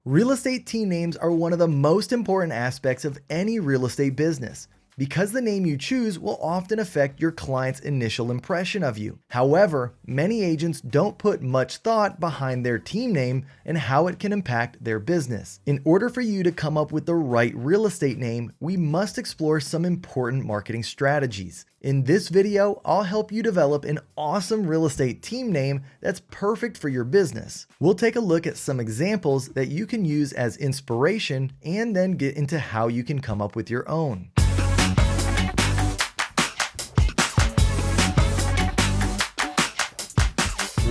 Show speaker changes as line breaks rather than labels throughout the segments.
Real estate team names are one of the most important aspects of any real estate business because the name you choose will often affect your client's initial impression of you. However, many agents don't put much thought behind their team name and how it can impact their business. In order for you to come up with the right real estate name, we must explore some important marketing strategies. In this video, I'll help you develop an awesome real estate team name that's perfect for your business. We'll take a look at some examples that you can use as inspiration and then get into how you can come up with your own.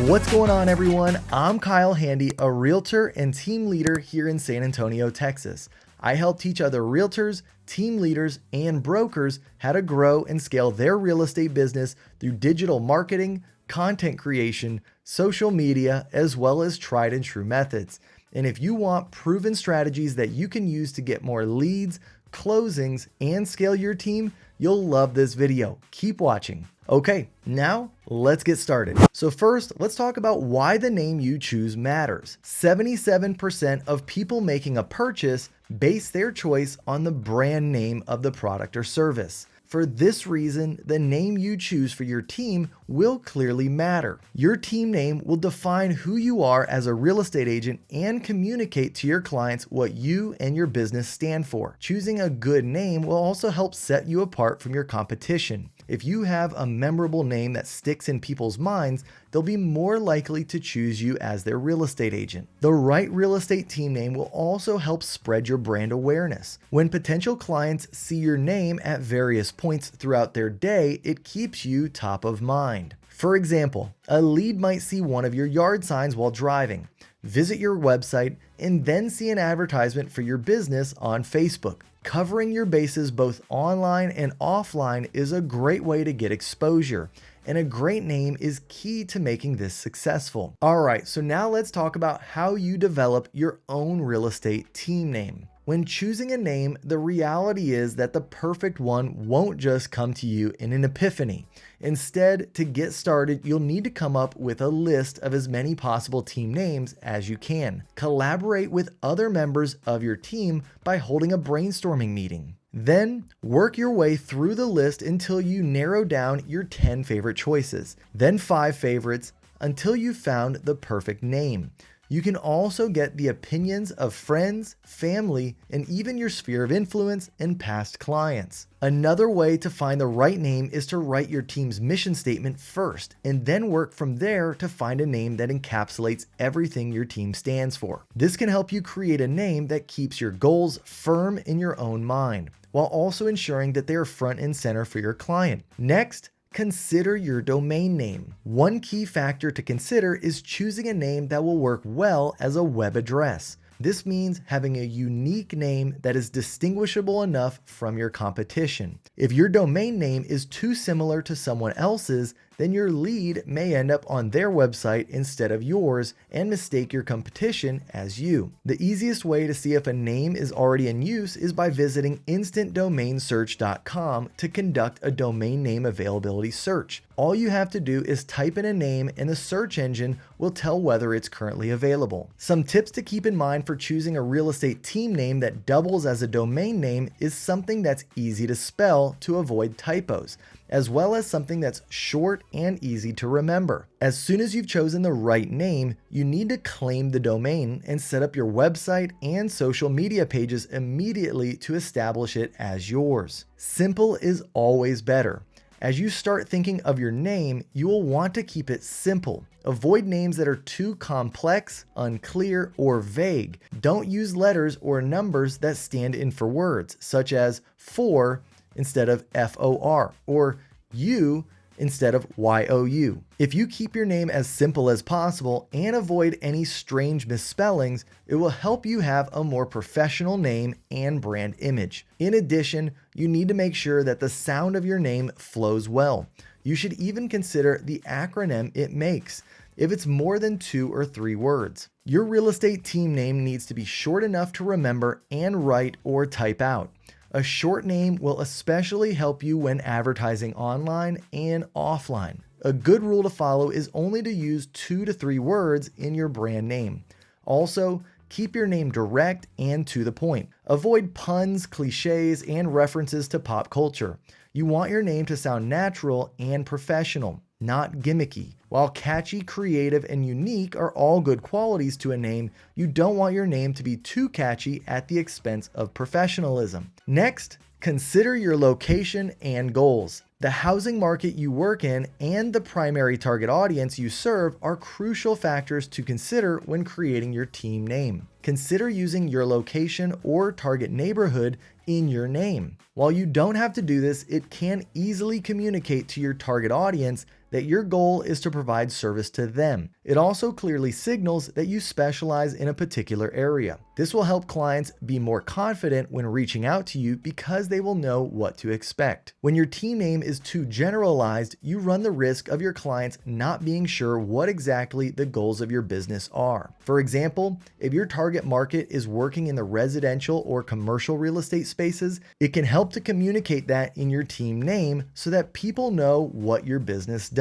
What's going on, everyone? I'm Kyle Handy, a realtor and team leader here in San Antonio, Texas. I help teach other realtors, team leaders, and brokers how to grow and scale their real estate business through digital marketing, content creation, social media, as well as tried and true methods. And if you want proven strategies that you can use to get more leads, closings, and scale your team, you'll love this video. Keep watching. Okay, now let's get started. So first, let's talk about why the name you choose matters. 77% of people making a purchase base their choice on the brand name of the product or service. For this reason, the name you choose for your team will clearly matter. Your team name will define who you are as a real estate agent and communicate to your clients what you and your business stand for. Choosing a good name will also help set you apart from your competition. If you have a memorable name that sticks in people's minds, they'll be more likely to choose you as their real estate agent. The right real estate team name will also help spread your brand awareness. When potential clients see your name at various points throughout their day, it keeps you top of mind. For example, a lead might see one of your yard signs while driving, visit your website, and then see an advertisement for your business on Facebook. Covering your bases both online and offline is a great way to get exposure, and a great name is key to making this successful. All right, so now let's talk about how you develop your own real estate team name. When choosing a name, the reality is that the perfect one won't just come to you in an epiphany. Instead, to get started, you'll need to come up with a list of as many possible team names as you can. Collaborate with other members of your team by holding a brainstorming meeting. Then, work your way through the list until you narrow down your 10 favorite choices, then 5 favorites until you've found the perfect name. You can also get the opinions of friends, family, and even your sphere of influence and past clients. Another way to find the right name is to write your team's mission statement first, and then work from there to find a name that encapsulates everything your team stands for. This can help you create a name that keeps your goals firm in your own mind, while also ensuring that they are front and center for your client. Next, consider your domain name. One key factor to consider is choosing a name that will work well as a web address. This means having a unique name that is distinguishable enough from your competition. If your domain name is too similar to someone else's, then your lead may end up on their website instead of yours and mistake your competition as you. The easiest way to see if a name is already in use is by visiting instantdomainsearch.com to conduct a domain name availability search. All you have to do is type in a name and the search engine will tell whether it's currently available. Some tips to keep in mind for choosing a real estate team name that doubles as a domain name is something that's easy to spell to avoid typos, as well as something that's short and easy to remember. As soon as you've chosen the right name, you need to claim the domain and set up your website and social media pages immediately to establish it as yours. Simple is always better. As you start thinking of your name, you will want to keep it simple. Avoid names that are too complex, unclear, or vague. Don't use letters or numbers that stand in for words, such as for instead of FOR, or you instead of YOU. If you keep your name as simple as possible and avoid any strange misspellings, it will help you have a more professional name and brand image. In addition, you need to make sure that the sound of your name flows well. You should even consider the acronym it makes, if it's more than 2 or 3 words. Your real estate team name needs to be short enough to remember and write or type out. A short name will especially help you when advertising online and offline. A good rule to follow is only to use 2 to 3 words in your brand name. Also, Keep your name direct and to the point. Avoid puns, cliches, and references to pop culture. You want your name to sound natural and professional, not gimmicky. While catchy, creative, and unique are all good qualities to a name, you don't want your name to be too catchy at the expense of professionalism. Next, consider your location and goals. The housing market you work in and the primary target audience you serve are crucial factors to consider when creating your team name. Consider using your location or target neighborhood in your name. While you don't have to do this, it can easily communicate to your target audience that your goal is to provide service to them. It also clearly signals that you specialize in a particular area. This will help clients be more confident when reaching out to you because they will know what to expect. When your team name is too generalized, you run the risk of your clients not being sure what exactly the goals of your business are. For example, if your target market is working in the residential or commercial real estate spaces, it can help to communicate that in your team name so that people know what your business does.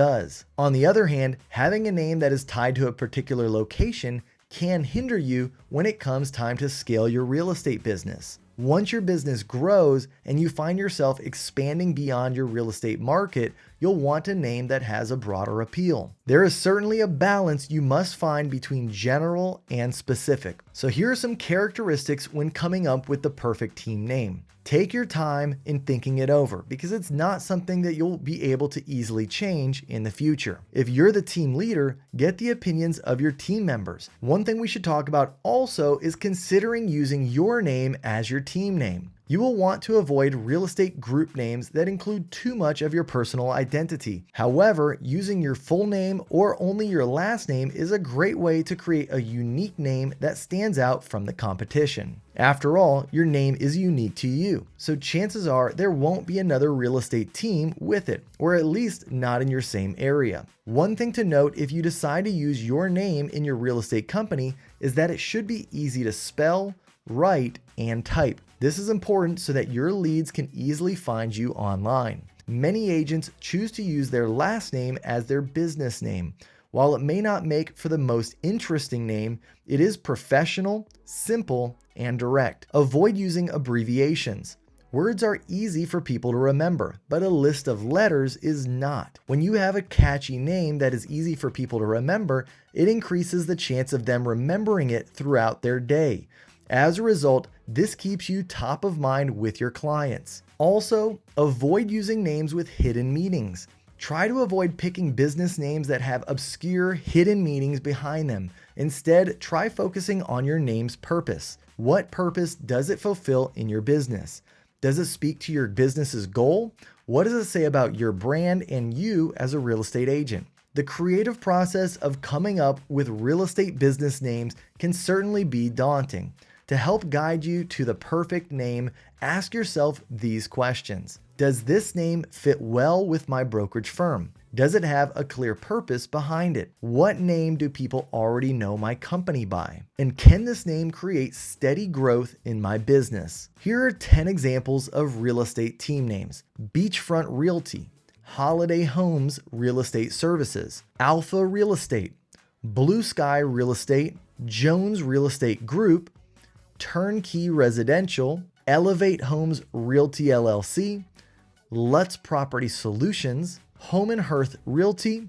On the other hand, having a name that is tied to a particular location can hinder you when it comes time to scale your real estate business. Once your business grows and you find yourself expanding beyond your real estate market, you'll want a name that has a broader appeal. There is certainly a balance you must find between general and specific. So here are some characteristics when coming up with the perfect team name. Take your time in thinking it over because it's not something that you'll be able to easily change in the future. If you're the team leader, get the opinions of your team members. One thing we should talk about also is considering using your name as your team name. You will want to avoid real estate group names that include too much of your personal identity. However, using your full name or only your last name is a great way to create a unique name that stands out from the competition. After all, your name is unique to you, so chances are there won't be another real estate team with it, or at least not in your same area. One thing to note if you decide to use your name in your real estate company is that it should be easy to spell, write, and type. This is important so that your leads can easily find you online. Many agents choose to use their last name as their business name. While it may not make for the most interesting name, it is professional, simple, and direct. Avoid using abbreviations. Words are easy for people to remember, but a list of letters is not. When you have a catchy name that is easy for people to remember, it increases the chance of them remembering it throughout their day. As a result, this keeps you top of mind with your clients. Also, avoid using names with hidden meanings. Try to avoid picking business names that have obscure hidden meanings behind them. Instead, try focusing on your name's purpose. What purpose does it fulfill in your business? Does it speak to your business's goal? What does it say about your brand and you as a real estate agent? The creative process of coming up with real estate business names can certainly be daunting. To help guide you to the perfect name, ask yourself these questions. Does this name fit well with my brokerage firm? Does it have a clear purpose behind it? What name do people already know my company by? And can this name create steady growth in my business? Here are 10 examples of real estate team names: Beachfront Realty, Holiday Homes Real Estate Services, Alpha Real Estate, Blue Sky Real Estate, Jones Real Estate Group, Turnkey Residential, Elevate Homes Realty LLC, Lutz Property Solutions, Home and Hearth Realty,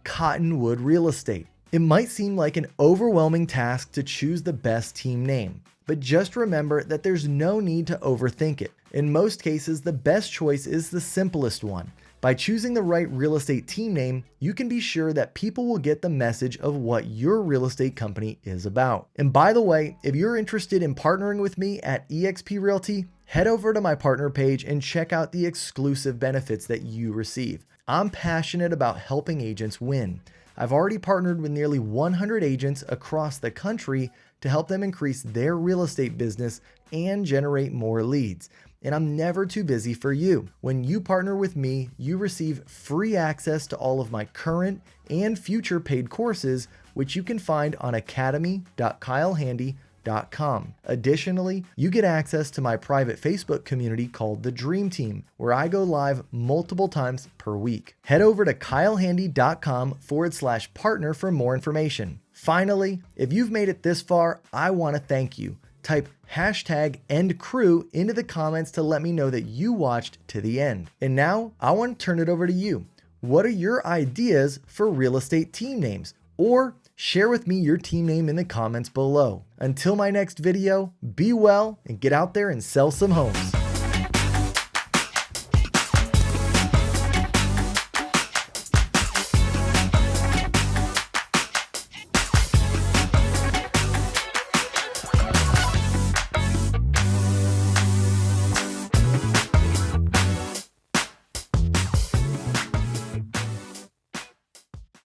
Cottonwood Real Estate. It might seem like an overwhelming task to choose the best team name, but just remember that there's no need to overthink it. In most cases, the best choice is the simplest one. By choosing the right real estate team name, you can be sure that people will get the message of what your real estate company is about. And by the way, if you're interested in partnering with me at eXp Realty, head over to my partner page and check out the exclusive benefits that you receive. I'm passionate about helping agents win. I've already partnered with nearly 100 agents across the country to help them increase their real estate business and generate more leads. And I'm never too busy for you. When you partner with me, you receive free access to all of my current and future paid courses, which you can find on academy.kylehandy.com. Additionally, you get access to my private Facebook community called The Dream Team, where I go live multiple times per week. Head over to kylehandy.com/partner for more information. Finally, if you've made it this far, I want to thank you. Type #EndCrew into the comments to let me know that you watched to the end. And now I want to turn it over to you. What are your ideas for real estate team names? Or share with me your team name in the comments below. Until my next video, be well and get out there and sell some homes.